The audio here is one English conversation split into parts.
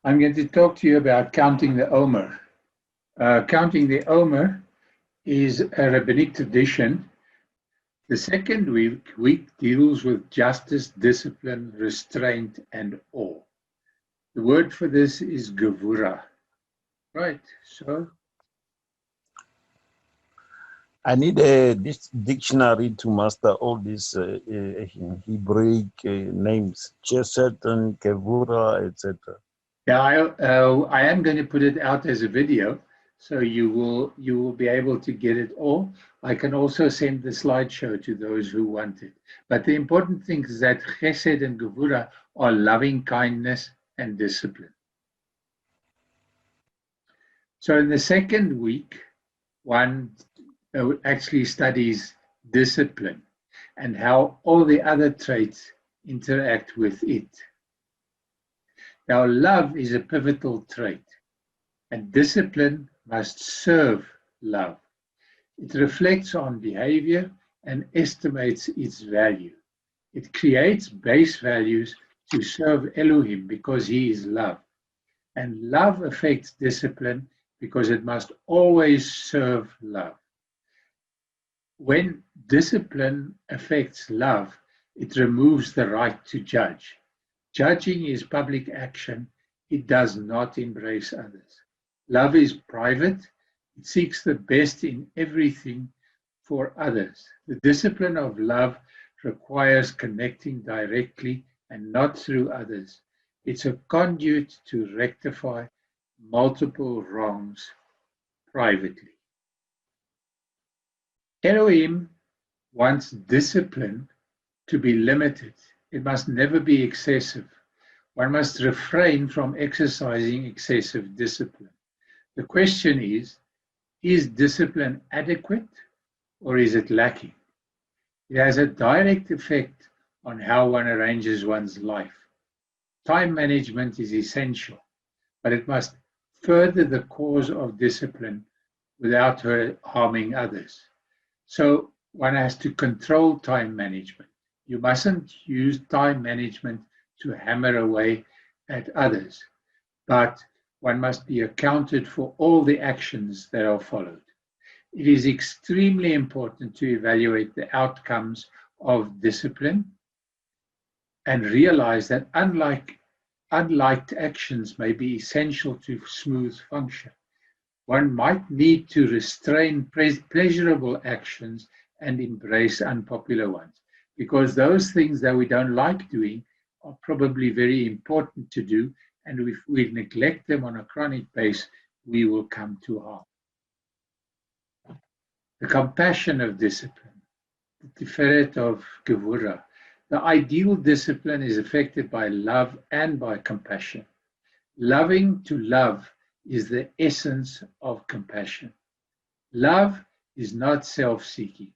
I'm going to talk to you about counting the Omer. Counting the Omer is a rabbinic tradition. The second week deals with justice, discipline, restraint, and awe. The word for this is gevura. Right, so I need a dictionary to master all these Hebrew names, Chesed and Kevura, etc. yeah, I am going to put it out as a video, so you will be able to get it all. I can also send the slideshow to those who want it. But the important thing is that Chesed and Gevura are loving kindness and discipline. So in the second week, one actually studies discipline and how all the other traits interact with it. Now, love is a pivotal trait, and discipline must serve love. It reflects on behavior and estimates its value. It creates base values to serve Elohim because he is love. And love affects discipline because it must always serve love. When discipline affects love, it removes the right to judge. Judging is public action. It does not embrace others. Love is private. It seeks the best in everything for others. The discipline of love requires connecting directly and not through others. It's a conduit to rectify multiple wrongs privately. Elohim wants discipline to be limited. It must never be excessive. One must refrain from exercising excessive discipline. The question is discipline adequate or is it lacking? It has a direct effect on how one arranges one's life. Time management is essential, but it must further the cause of discipline without harming others. So one has to control time management. You mustn't use time management to hammer away at others, but one must be accounted for all the actions that are followed. It is extremely important to evaluate the outcomes of discipline and realize that unliked actions may be essential to smooth function. One might need to restrain pleasurable actions and embrace unpopular ones, because those things that we don't like doing are probably very important to do, and if we neglect them on a chronic basis, we will come to harm. The compassion of discipline, the tiferet of gevura. The ideal discipline is affected by love and by compassion. Loving to love is the essence of compassion. Love is not self-seeking.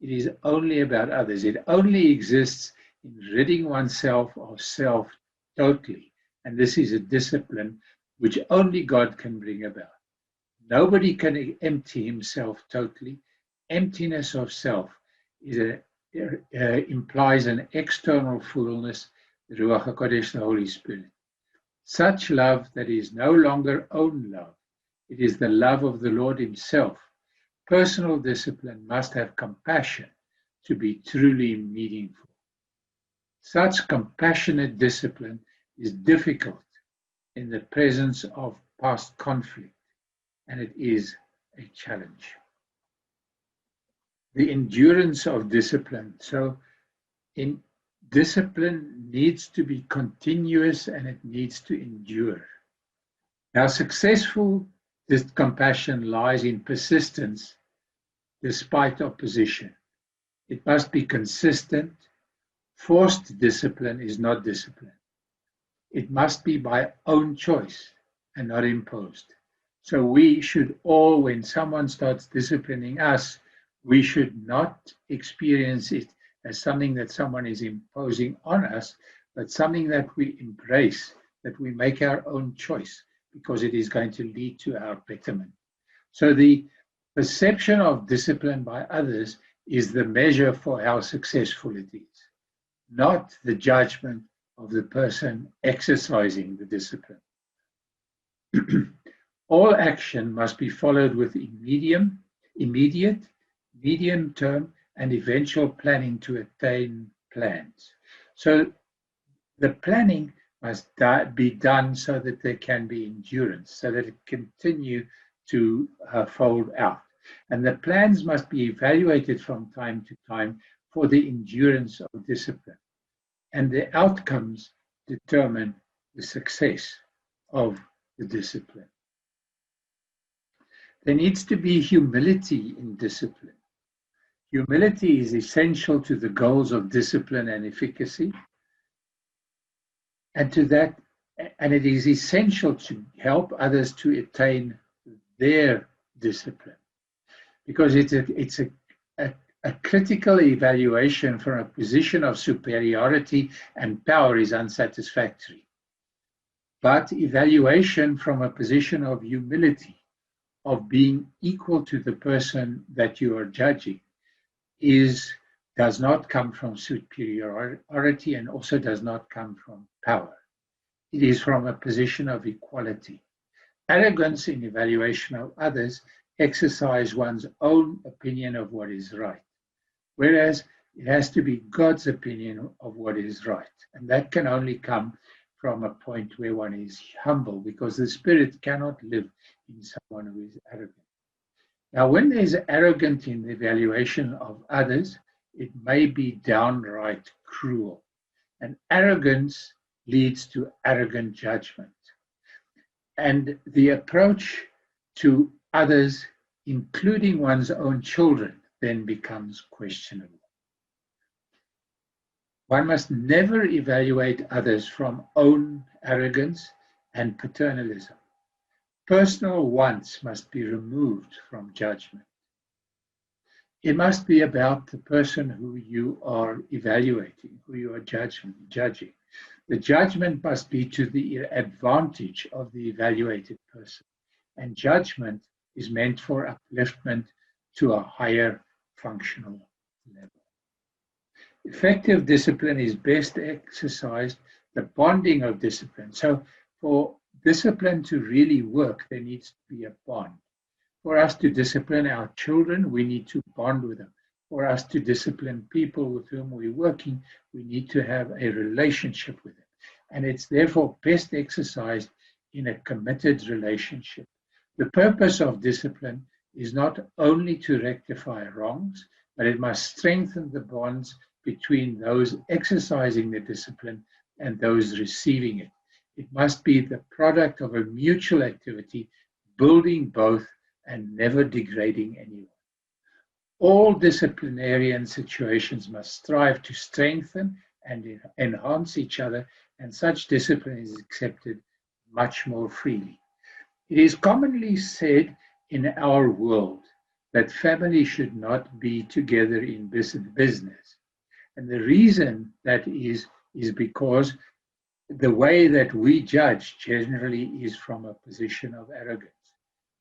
It is only about others. It only exists in ridding oneself of self totally. And this is a discipline which only God can bring about. Nobody can empty himself totally. Emptiness of self implies an external fullness, the Ruach HaKodesh, the Holy Spirit. Such love that is no longer own love. It is the love of the Lord himself. Personal discipline must have compassion to be truly meaningful. Such compassionate discipline is difficult in the presence of past conflict, and it is a challenge. The endurance of discipline. So discipline needs to be continuous and it needs to endure. Now, successful compassion lies in persistence despite opposition. It must be consistent. Forced discipline is not discipline. It must be by own choice and not imposed. So we should all, when someone starts disciplining us, we should not experience it as something that someone is imposing on us, but something that we embrace, that we make our own choice, because it is going to lead to our betterment. So the perception of discipline by others is the measure for how successful it is, not the judgment of the person exercising the discipline. All action must be followed with immediate, medium-term, and eventual planning to attain plans. So the planning must be done so that there can be endurance, so that it continue to fold out. And the plans must be evaluated from time to time for the endurance of discipline. And the outcomes determine the success of the discipline. There needs to be humility in discipline. Humility is essential to the goals of discipline and efficacy. And to that, and it is essential to help others to attain their discipline, because it's a critical evaluation from a position of superiority and power is unsatisfactory. But evaluation from a position of humility, of being equal to the person that you are judging, does not come from superiority and also does not come from power. It is from a position of equality. Arrogance in evaluation of others exercise one's own opinion of what is right, whereas it has to be God's opinion of what is right. And that can only come from a point where one is humble, because the Spirit cannot live in someone who is arrogant. Now, when there's arrogance in the evaluation of others, it may be downright cruel. And arrogance leads to arrogant judgment. And the approach to others, including one's own children, then becomes questionable. One must never evaluate others from own arrogance and paternalism. Personal wants must be removed from judgment. It must be about the person who you are evaluating, who you are judging. The judgment must be to the advantage of the evaluated person. And judgment is meant for upliftment to a higher functional level. Effective discipline is best exercised, the bonding of discipline. So for discipline to really work, there needs to be a bond. For us to discipline our children, we need to bond with them. For us to discipline people with whom we're working, we need to have a relationship with them. And it's therefore best exercised in a committed relationship. The purpose of discipline is not only to rectify wrongs, but it must strengthen the bonds between those exercising the discipline and those receiving it. It must be the product of a mutual activity, building both and never degrading anyone. All disciplinarian situations must strive to strengthen and enhance each other, and such discipline is accepted much more freely. It is commonly said in our world that family should not be together in business. And the reason that is because the way that we judge generally is from a position of arrogance.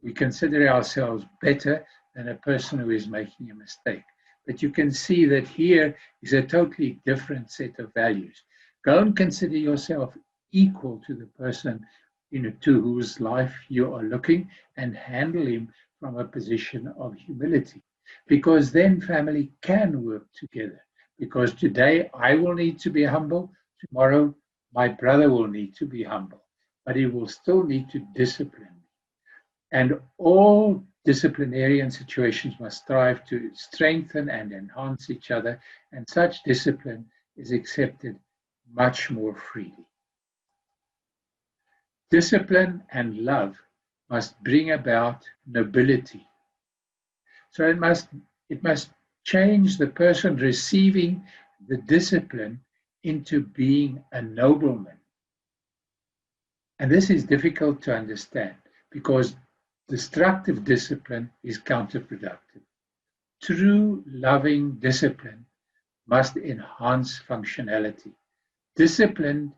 We consider ourselves better than a person who is making a mistake. But you can see that here is a totally different set of values. Go and consider yourself equal to the person to whose life you are looking, and handle him from a position of humility. Because then family can work together. Because today I will need to be humble, tomorrow my brother will need to be humble, but he will still need to discipline me. And all disciplinarian situations must strive to strengthen and enhance each other, and such discipline is accepted much more freely. Discipline and love must bring about nobility. So it must change the person receiving the discipline into being a nobleman. And this is difficult to understand because destructive discipline is counterproductive. True loving discipline must enhance functionality. Discipline,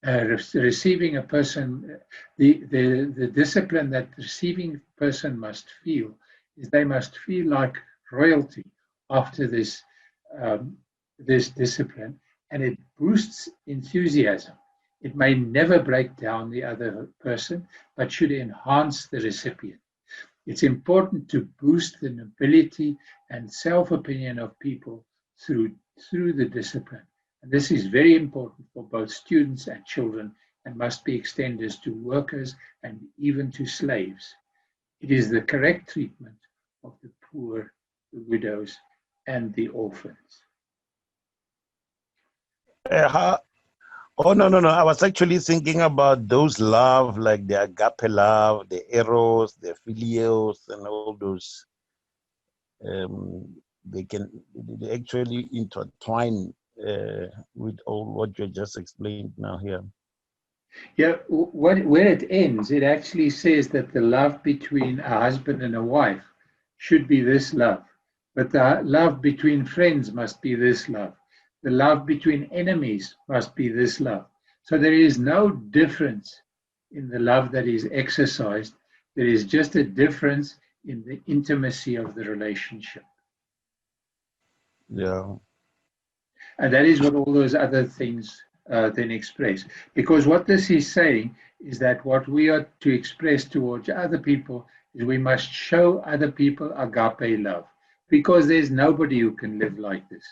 receiving a person, the discipline that the receiving person must feel is they must feel like royalty after this discipline, and it boosts enthusiasm. It may never break down the other person, but should enhance the recipient. It's important to boost the nobility and self-opinion of people through the discipline. And this is very important for both students and children and must be extended to workers and even to slaves. It is the correct treatment of the poor, the widows, and the orphans. How, oh, no, no, no. I was actually thinking about those love, like the agape love, the eros, the filios, and all those. They actually intertwine with all what you just explained now here. Yeah, where it ends, it actually says that the love between a husband and a wife should be this love. But the love between friends must be this love. The love between enemies must be this love. So there is no difference in the love that is exercised. There is just a difference in the intimacy of the relationship. Yeah. And that is what all those other things then express. Because what this is saying is that what we are to express towards other people is we must show other people agape love. Because there's nobody who can live like this.